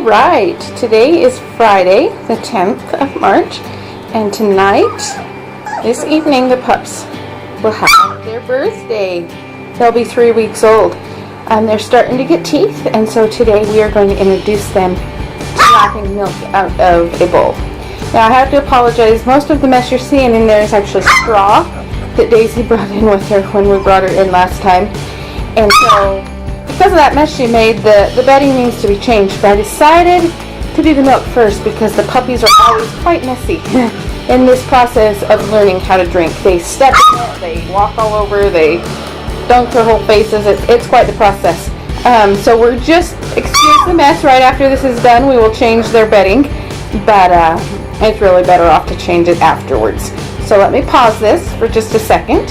Alright, today is Friday, the 10th of March, and tonight, this evening, the pups will have their birthday. They'll be 3 weeks old, and they're starting to get teeth, and so today we are going to introduce them to lapping milk out of a bowl. Now I have to apologize, most of the mess you're seeing in there is actually straw that Daisy brought in with her when we brought her in last time, and so because of that mess she made, the bedding needs to be changed. But I decided to do the milk first because the puppies are always quite messy in this process of learning how to drink. They step in it, they walk all over, they dunk their whole faces. It's quite the process. So we're just, excuse the mess, right after this is done we will change their bedding. But it's really better off to change it afterwards. So let me pause this for just a second.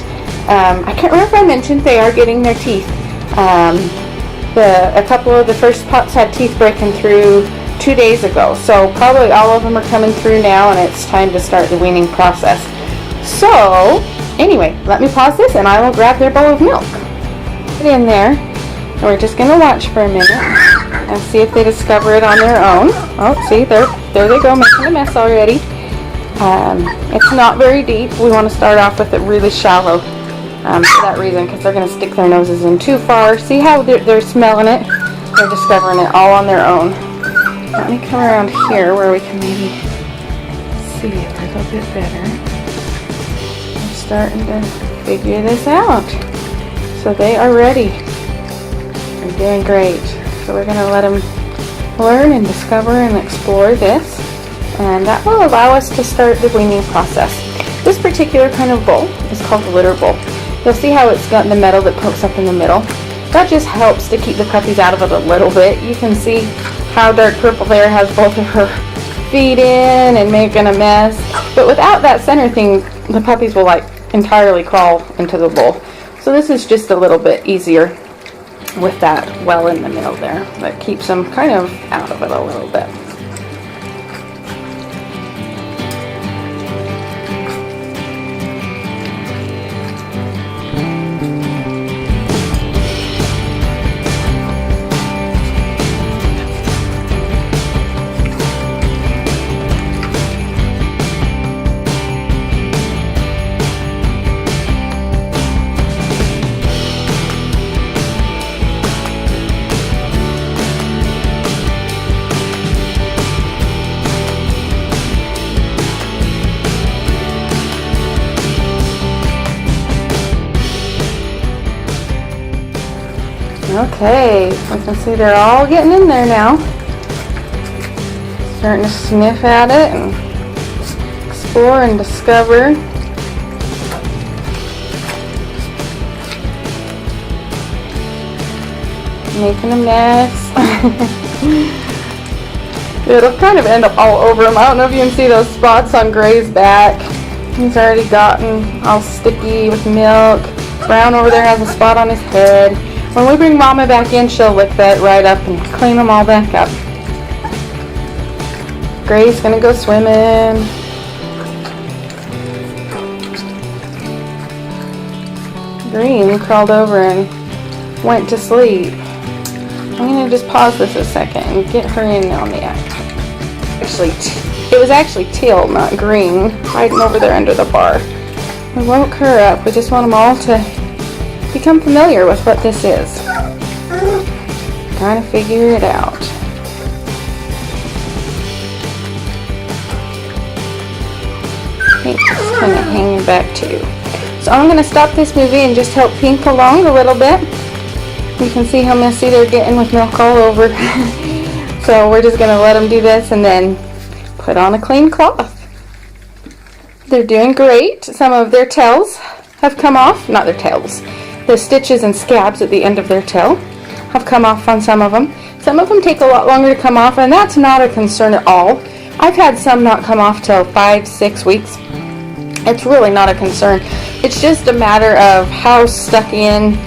I can't remember if I mentioned they are getting their teeth. A couple of the first pups had teeth breaking through 2 days ago, so probably all of them are coming through now, and it's time to start the weaning process. So anyway, let me pause this and I will grab their bowl of milk. Put it in there, and we're just going to watch for a minute and see if they discover it on their own. Oh, see, there they go, making a mess already. It's not very deep. We want to start off with it really shallow. For that reason, because they're going to stick their noses in too far. See how they're smelling it? They're discovering it all on their own. Let me come around here where we can maybe see a little bit better. I'm starting to figure this out. So they are ready. They're doing great. So we're going to let them learn and discover and explore this. And that will allow us to start the weaning process. This particular kind of bowl is called the litter bowl. You'll see how it's got the metal that pokes up in the middle. That just helps to keep the puppies out of it a little bit. You can see how dark purple there has both of her feet in and making a mess. But without that center thing, the puppies will like entirely crawl into the bowl. So this is just a little bit easier with that well in the middle there. That keeps them kind of out of it a little bit. Okay, we can see they're all getting in there now. Starting to sniff at it and explore and discover. Making a mess. It'll kind of end up all over him. I don't know if you can see those spots on Gray's back. He's already gotten all sticky with milk. Brown over there has a spot on his head. When we bring Mama back in, she'll lick that right up and clean them all back up. Gray's gonna go swimming. Green crawled over and went to sleep. I'm gonna just pause this a second and get her in on the act. Actually, it was actually Teal, not Green, hiding over there under the bar. We woke her up. We just want them all to become familiar with what this is. Trying to figure it out. Pink's kind of hanging back too. So I'm going to stop this movie and just help Pink along a little bit. You can see how messy they're getting with milk all over. So we're just going to let them do this and then put on a clean cloth. They're doing great. Some of their tails have come off. Not their tails. The stitches and scabs at the end of their tail have come off on some of them. Some of them take a lot longer to come off, and that's not a concern at all. I've had some not come off till 5-6 weeks. It's really not a concern. It's just a matter of how stuck in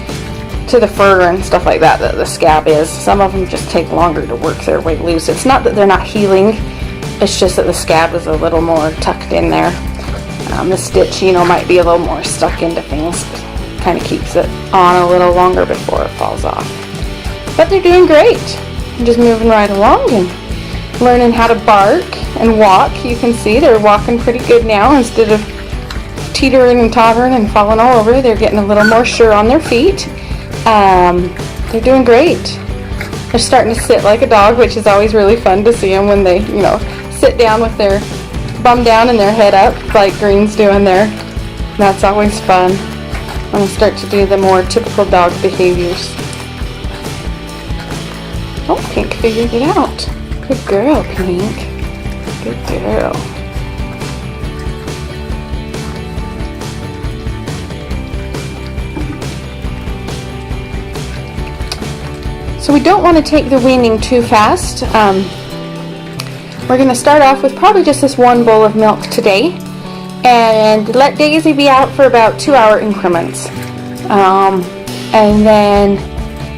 to the fur and stuff like that the scab is. Some of them just take longer to work their way loose. It's not that they're not healing. It's just that the scab is a little more tucked in there. The stitch, might be a little more stuck into things. Kind of keeps it on a little longer before it falls off. But they're doing great. I'm just moving right along and learning how to bark and walk. You can see they're walking pretty good now. Instead of teetering and tottering and falling all over, they're getting a little more sure on their feet. They're doing great. They're starting to sit like a dog, which is always really fun to see them when they, sit down with their bum down and their head up like Green's doing there. That's always fun. I'm going to start to do the more typical dog behaviors. Oh, Pink figured it out. Good girl, Pink. Good girl. So we don't want to take the weaning too fast. We're going to start off with probably just this one bowl of milk today, and let Daisy be out for about 2-hour increments. And then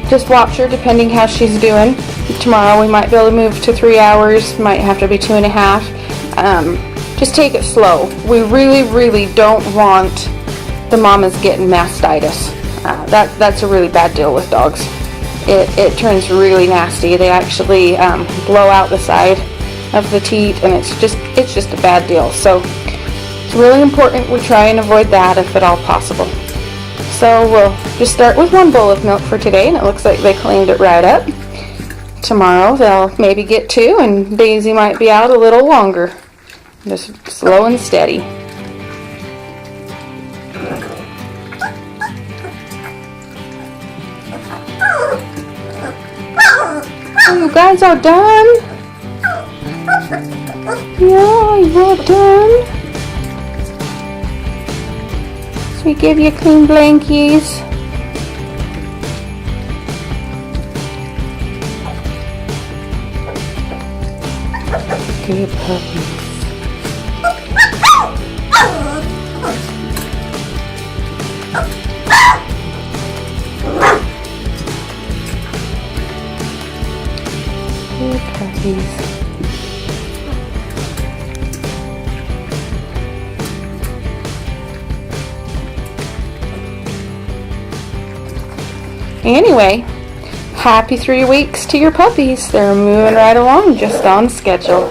just watch her depending how she's doing. Tomorrow we might be able to move to 3 hours, might have to be 2.5. Just take it slow. We really don't want the mamas getting mastitis. That's a really bad deal with dogs. It turns really nasty. They actually blow out the side of the teat, and it's just a bad deal. So it's really important we try and avoid that if at all possible. So we'll just start with one bowl of milk for today, and it looks like they cleaned it right up. Tomorrow they'll maybe get 2, and Daisy might be out a little longer. Just slow and steady. Oh, you guys are done? Yeah, you're all done. So we give you clean blankies. Good puppies. Good puppies. Anyway, happy 3 weeks to your puppies. They're moving right along, just on schedule.